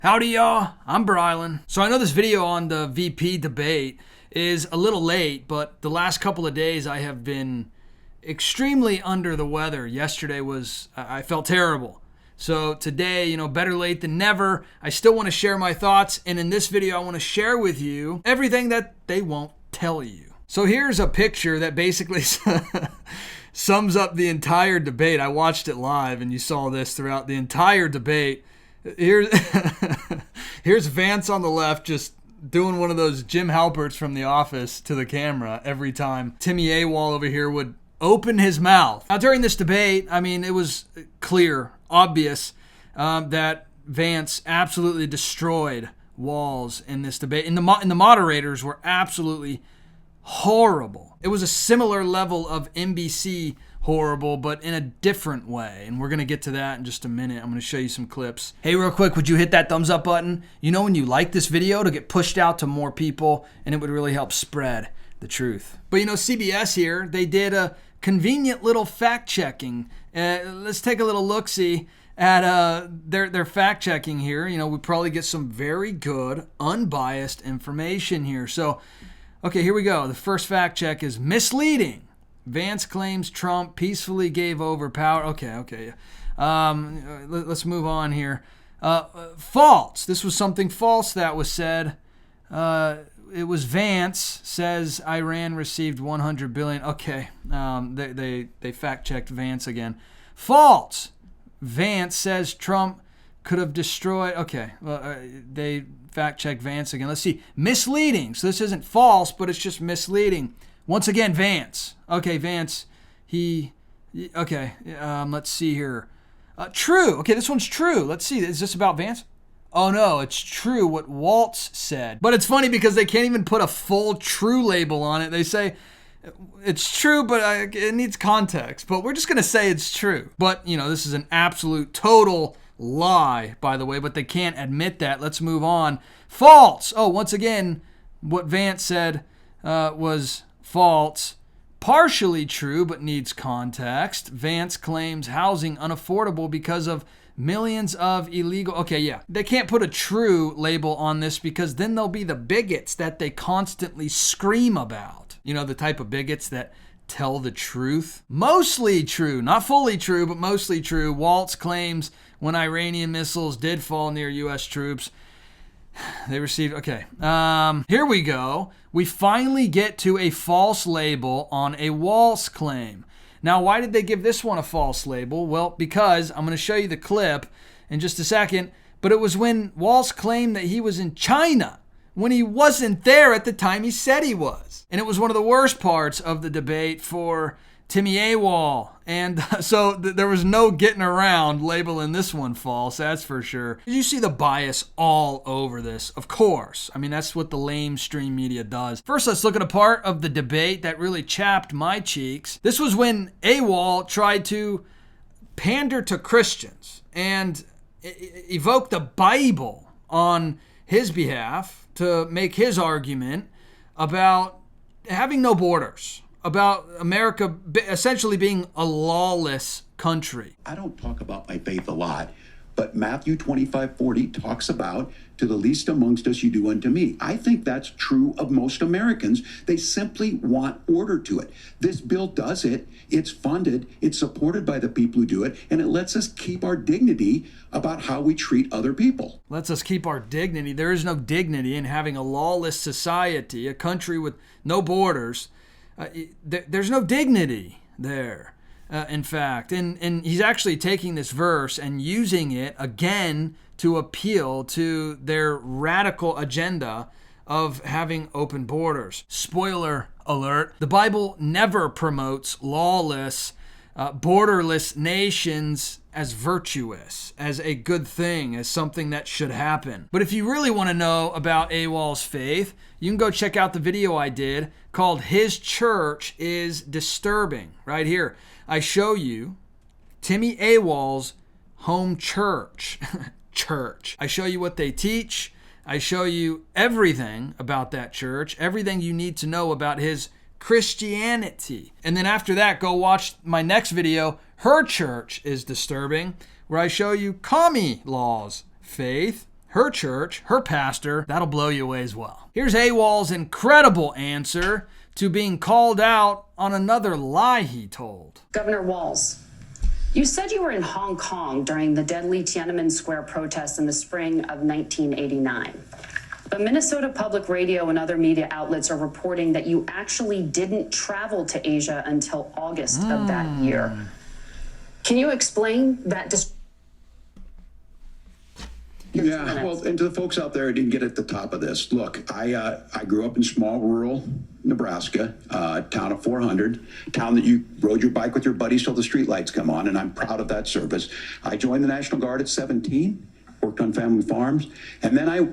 Howdy, y'all. I'm Brylan. So I know this video on the VP debate is a little late, but the last couple of days I have been extremely under the weather. Yesterday I felt terrible. So today, better late than never. I still want to share my thoughts, and in this video I want to share with you everything that they won't tell you. So here's a picture that basically sums up the entire debate. I watched it live, and you saw this throughout the entire debate. Here's Vance on the left just doing one of those Jim Halperts from The Office to the camera every time Timmy AWOL over here would open his mouth. Now during this debate, it was clear, obvious, that Vance absolutely destroyed Walls in this debate. And the moderators were absolutely horrible. It was a similar level of NBC horrible, but in a different way. And we're going to get to that in just a minute. I'm going to show you some clips. Hey, real quick, would you hit that thumbs up button? When you like this video, to get pushed out to more people, and it would really help spread the truth. But CBS here, they did a convenient little fact checking. Let's take a little look-see at their fact checking here. We probably get some very good, unbiased information here. So, okay, here we go. The first fact check is misleading. Vance claims Trump peacefully gave over power. Okay. Let's move on here. False. This was something false that was said. It was Vance says Iran received $100 billion. Okay, they fact-checked Vance again. False. Vance says Trump could have destroyed. Okay, they fact-checked Vance again. Let's see. Misleading. So this isn't false, but it's just misleading. Once again, Vance. Okay, Vance. Let's see here. True. Okay, this one's true. Let's see. Is this about Vance? Oh no, it's true what Waltz said. But it's funny because they can't even put a full true label on it. They say it's true, but it needs context. But we're just going to say it's true. But, this is an absolute total lie, by the way, but they can't admit that. Let's move on. False. Oh, once again, what Vance said was false. Partially true, but needs context. Vance claims housing unaffordable because of millions of illegal. Okay, yeah. They can't put a true label on this because then they'll be the bigots that they constantly scream about. The type of bigots that tell the truth. Mostly true, not fully true, but mostly true. Waltz claims when Iranian missiles did fall near U.S. troops, they received. Okay, here we go. We finally get to a false label on a Waltz claim. Now, why did they give this one a false label? Well, because I'm going to show you the clip in just a second, but it was when Waltz claimed that he was in China when he wasn't there at the time he said he was. And it was one of the worst parts of the debate for Timmy AWOL. And so there was no getting around labeling this one false, that's for sure. You see the bias all over this, of course. That's what the lamestream media does. First, let's look at a part of the debate that really chapped my cheeks. This was when AWOL tried to pander to Christians and evoke the Bible on his behalf to make his argument about having no borders, about America essentially being a lawless country. I don't talk about my faith a lot, but Matthew 25:40 talks about, to the least amongst us you do unto me. I think that's true of most Americans. They simply want order to it. This bill does it. It's funded. It's supported by the people who do it. And it lets us keep our dignity about how we treat other people. Lets us keep our dignity. There is no dignity in having a lawless society, a country with no borders. There's no dignity there, in fact. And he's actually taking this verse and using it again to appeal to their radical agenda of having open borders. Spoiler alert, the Bible never promotes lawless, borderless nations as virtuous, as a good thing, as something that should happen. But if you really want to know about AWOL's faith, you can go check out the video I did called His Church is Disturbing. Right here, I show you Timmy AWOL's home church. I show you what they teach. I show you everything about that church, everything you need to know about his Christianity. And then after that, go watch my next video, Her Church is Disturbing, where I show you commie law's faith, her church, her pastor. That'll blow you away as well. Here's AWOL's incredible answer to being called out on another lie he told. Governor Walz, you said you were in Hong Kong during the deadly Tiananmen Square protests in the spring of 1989. But Minnesota Public Radio and other media outlets are reporting that you actually didn't travel to Asia until August of that year. Can you explain that? Yeah, well, and to the folks out there who didn't get at the top of this, look, I grew up in small rural Nebraska, town of 400, town that you rode your bike with your buddies till the streetlights come on, and I'm proud of that service. I joined the National Guard at 17, worked on family farms, and then I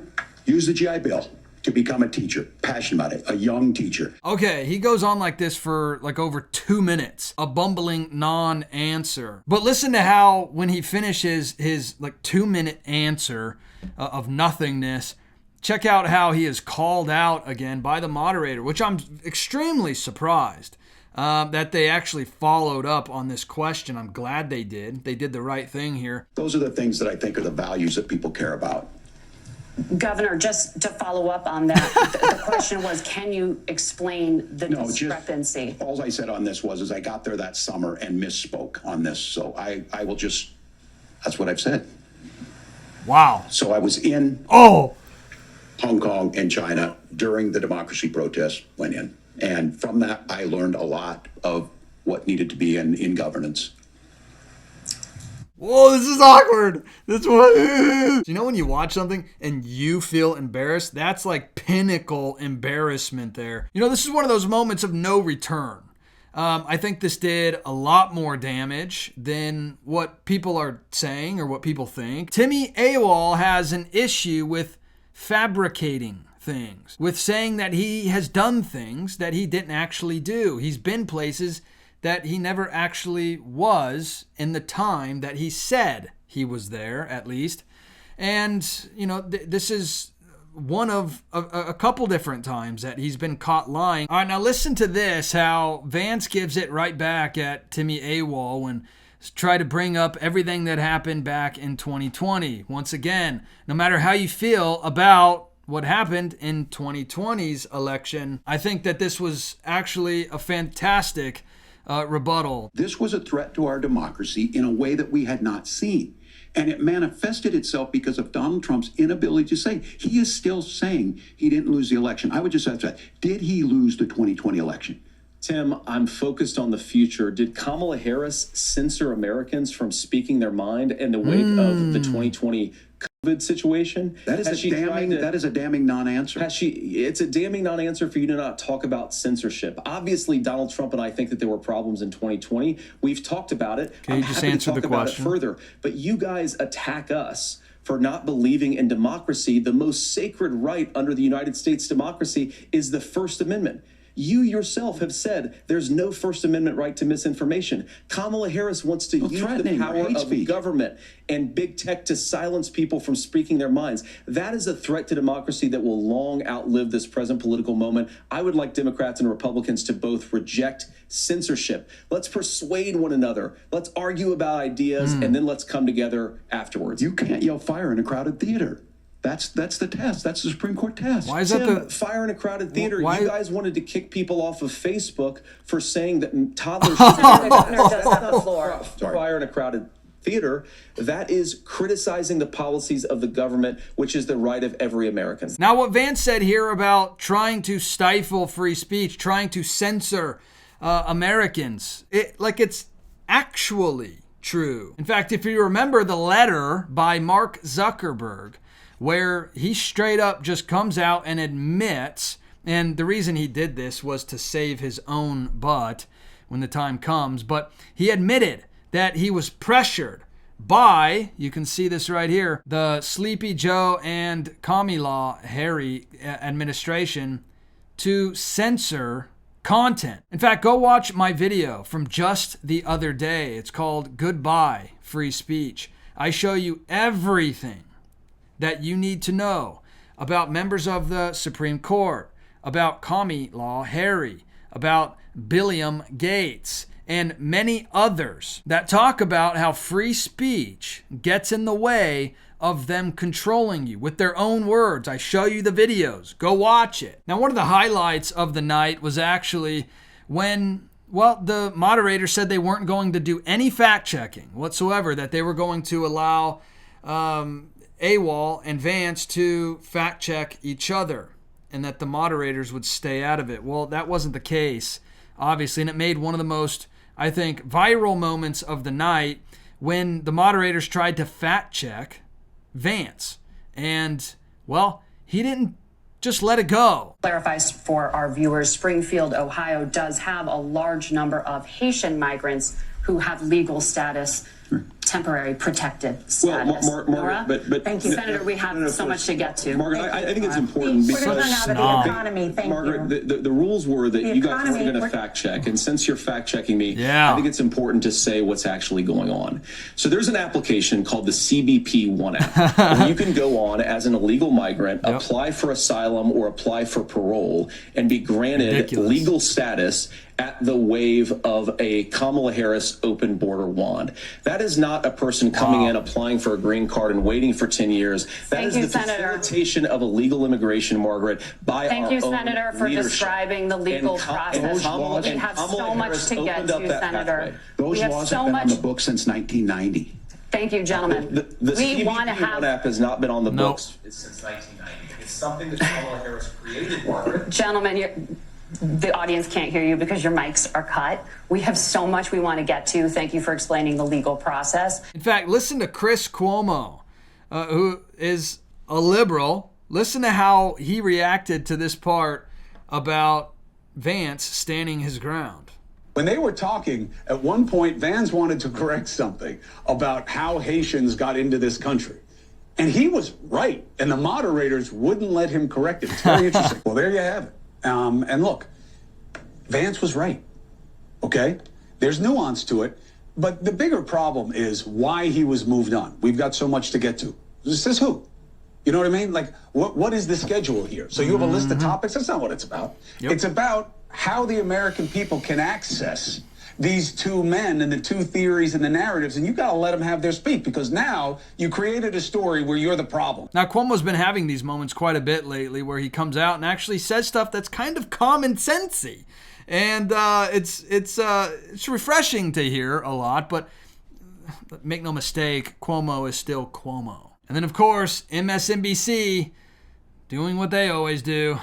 used the GI Bill to become a teacher, passionate about it, a young teacher. Okay, he goes on like this for like over 2 minutes, a bumbling non-answer. But listen to how when he finishes his like 2-minute answer of nothingness, check out how he is called out again by the moderator, which I'm extremely surprised that they actually followed up on this question. I'm glad they did. They did the right thing here. Those are the things that I think are the values that people care about. Governor, just to follow up on that, the question was, can you explain the discrepancy? All I said on this was I got there that summer and misspoke on this. So I will just, that's what I've said. Wow. So I was in Hong Kong and China during the democracy protests, went in. And from that, I learned a lot of what needed to be in governance. Whoa, this is awkward. This one. You know when you watch something and you feel embarrassed? That's like pinnacle embarrassment there. You know, this is one of those moments of no return. I think this did a lot more damage than what people are saying or what people think. Timmy AWOL has an issue with fabricating things, with saying that he has done things that he didn't actually do. He's been places that he never actually was in the time that he said he was there, at least. And, you know, this is one of a couple different times that he's been caught lying. All right, now listen to this, how Vance gives it right back at Timmy AWOL when try to bring up everything that happened back in 2020. Once again, no matter how you feel about what happened in 2020's election, I think that this was actually a fantastic rebuttal. This was a threat to our democracy in a way that we had not seen. And it manifested itself because of Donald Trump's inability to say. He is still saying he didn't lose the election. I would just ask that. Did he lose the 2020 election? Tim, I'm focused on the future. Did Kamala Harris censor Americans from speaking their mind in the wake of the 2020 COVID situation? That is a damning non-answer. It's a damning non-answer for you to not talk about censorship. Obviously, Donald Trump and I think that there were problems in 2020. We've talked about it. Can you just answer the question? Further, but you guys attack us for not believing in democracy. The most sacred right under the United States democracy is the First Amendment. You yourself have said there's no First Amendment right to misinformation. Kamala Harris wants to use the power of government and big tech to silence people from speaking their minds. That is a threat to democracy that will long outlive this present political moment. I would like Democrats and Republicans to both reject censorship. Let's persuade one another. Let's argue about ideas, and then let's come together afterwards. You can't yell fire in a crowded theater. That's the test. That's the Supreme Court test. Why is that fire in a crowded theater? You guys wanted to kick people off of Facebook for saying that toddlers fire in a crowded theater. That is criticizing the policies of the government, which is the right of every American. Now, what Vance said here about trying to stifle free speech, trying to censor Americans, it's actually true. In fact, if you remember the letter by Mark Zuckerberg, where he straight up just comes out and admits, and the reason he did this was to save his own butt when the time comes, but he admitted that he was pressured by, you can see this right here, the Sleepy Joe and Kamala Harris administration to censor content. In fact, go watch my video from just the other day. It's called Goodbye Free Speech. I show you everything that you need to know about members of the Supreme Court, about Kamala Harris, about Billiam Gates, and many others that talk about how free speech gets in the way of them controlling you with their own words. I show you the videos. Go watch it. Now, one of the highlights of the night was actually when, the moderator said they weren't going to do any fact-checking whatsoever, that they were going to allow AWOL and Vance to fact-check each other, and that the moderators would stay out of it. Well, that wasn't the case, obviously, and it made one of the most, I think, viral moments of the night when the moderators tried to fact-check Vance. And, he didn't just let it go. Clarifies for our viewers, Springfield, Ohio does have a large number of Haitian migrants who have legal status, temporary protected status. Margaret, but thank you, Senator. We have so much to get to. Margaret, I think it's important because the economy. Thank Margaret, the rules were that you guys were going to fact check, and since you're fact checking me, I think it's important to say what's actually going on. So there's an application called the CBP One app, where you can go on as an illegal migrant, apply for asylum or apply for parole, and be granted legal status at the wave of a Kamala Harris open border wand. That is not a person coming in, applying for a green card and waiting for 10 years. That is the facilitation of illegal immigration, Margaret, by our own leadership. Thank you, Senator, for describing the legal process. We have so much to get to, Senator. Those laws have been on the books since 1990. Thank you, gentlemen. The CBP app has not been on the books since 1990. It's something that Kamala Harris created, Margaret. Gentlemen, the audience can't hear you because your mics are cut. We have so much we want to get to. Thank you for explaining the legal process. In fact, listen to Chris Cuomo, who is a liberal. Listen to how he reacted to this part about Vance standing his ground. When they were talking, at one point, Vance wanted to correct something about how Haitians got into this country. And he was right. And the moderators wouldn't let him correct it. It's very interesting. Well, there you have it. And look, Vance was right, okay? There's nuance to it, but the bigger problem is why he was moved on. We've got so much to get to. This is who? You know what I mean? Like, what is the schedule here? So you have a list of topics? That's not what it's about. It's about how the American people can access these two men and the two theories and the narratives, and you got to let them have their speak, because now you created a story where you're the problem. Now, Cuomo's been having these moments quite a bit lately where he comes out and actually says stuff that's kind of common sensey, and it's refreshing to hear a lot, but make no mistake, Cuomo is still Cuomo. And then, of course, MSNBC doing what they always do.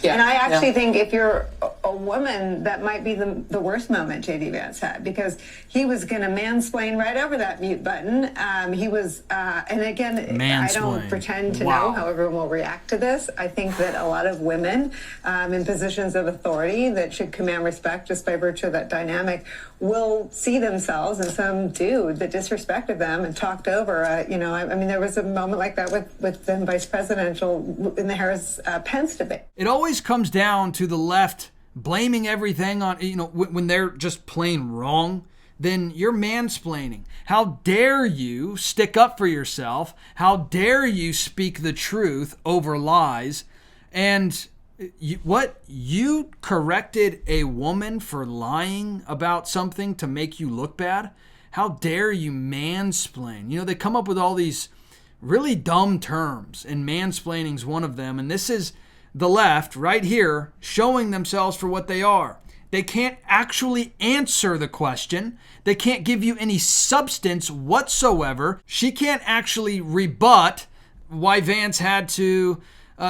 And I actually think if you're a woman, that might be the worst moment J.D. Vance had, because he was going to mansplain right over that mute button. He was, and again, I don't pretend to know how everyone will react to this. I think that a lot of women in positions of authority that should command respect just by virtue of that dynamic will see themselves in some dude that disrespected them and talked over. I mean, there was a moment like that with then vice presidential in the Harris-Pence debate. It always comes down to the left blaming everything on, when they're just plain wrong, then you're mansplaining. How dare you stick up for yourself? How dare you speak the truth over lies? And you corrected a woman for lying about something to make you look bad? How dare you mansplain? They come up with all these really dumb terms, and mansplaining's one of them, and this is the left right here showing themselves for what they are. They can't actually answer the question. They can't give you any substance whatsoever. She can't actually rebut why Vance had to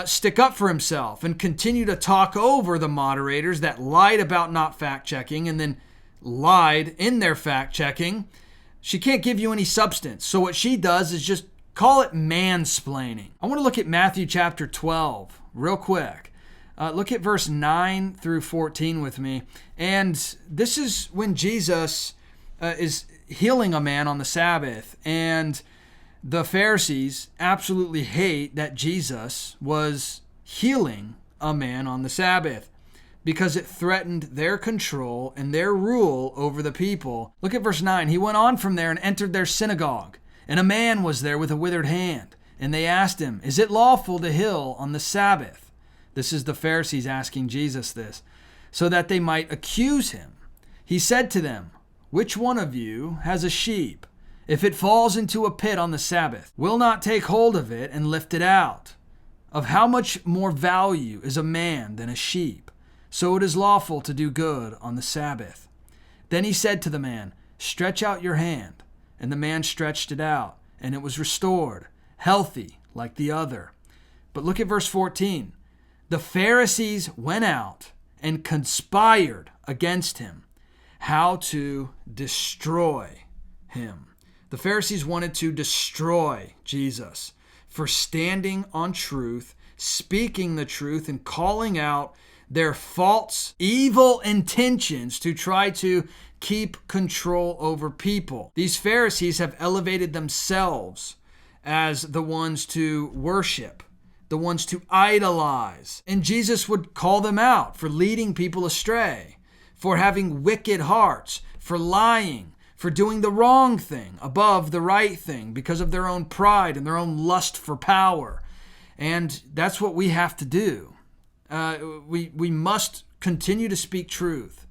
stick up for himself and continue to talk over the moderators that lied about not fact-checking and then lied in their fact-checking. She can't give you any substance. So what she does is just call it mansplaining. I want to look at Matthew chapter 12 real quick. Look at verse 9 through 14 with me. And this is when Jesus is healing a man on the Sabbath. And the Pharisees absolutely hate that Jesus was healing a man on the Sabbath because it threatened their control and their rule over the people. Look at verse 9. He went on from there and entered their synagogue. And a man was there with a withered hand. And they asked him, "Is it lawful to heal on the Sabbath?" This is the Pharisees asking Jesus this, so that they might accuse him. He said to them, "Which one of you has a sheep? if it falls into a pit on the Sabbath, will not take hold of it and lift it out. Of how much more value is a man than a sheep? So it is lawful to do good on the Sabbath. Then he said to the man, stretch out your hand. And the man stretched it out, and it was restored, healthy like the other. But look at verse 14. The Pharisees went out and conspired against him, how to destroy him. The Pharisees wanted to destroy Jesus for standing on truth, speaking the truth, and calling out their false, evil intentions to try to keep control over people. These Pharisees have elevated themselves as the ones to worship, the ones to idolize. And Jesus would call them out for leading people astray, for having wicked hearts, for lying, for doing the wrong thing above the right thing because of their own pride and their own lust for power. And that's what we have to do. We must continue to speak truth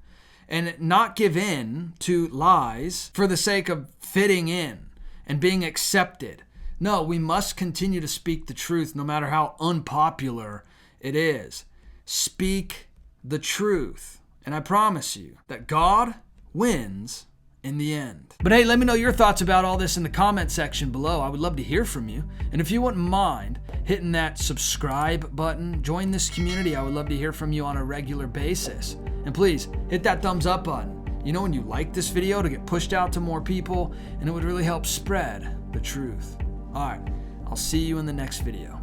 and not give in to lies for the sake of fitting in and being accepted. No, we must continue to speak the truth no matter how unpopular it is. Speak the truth. And I promise you that God wins in the end. But hey, let me know your thoughts about all this in the comment section below. I would love to hear from you. And if you wouldn't mind hitting that subscribe button, join this community. I would love to hear from you on a regular basis. And please hit that thumbs up button. You know, when you like this video, to get pushed out to more people, and it would really help spread the truth. All right, I'll see you in the next video.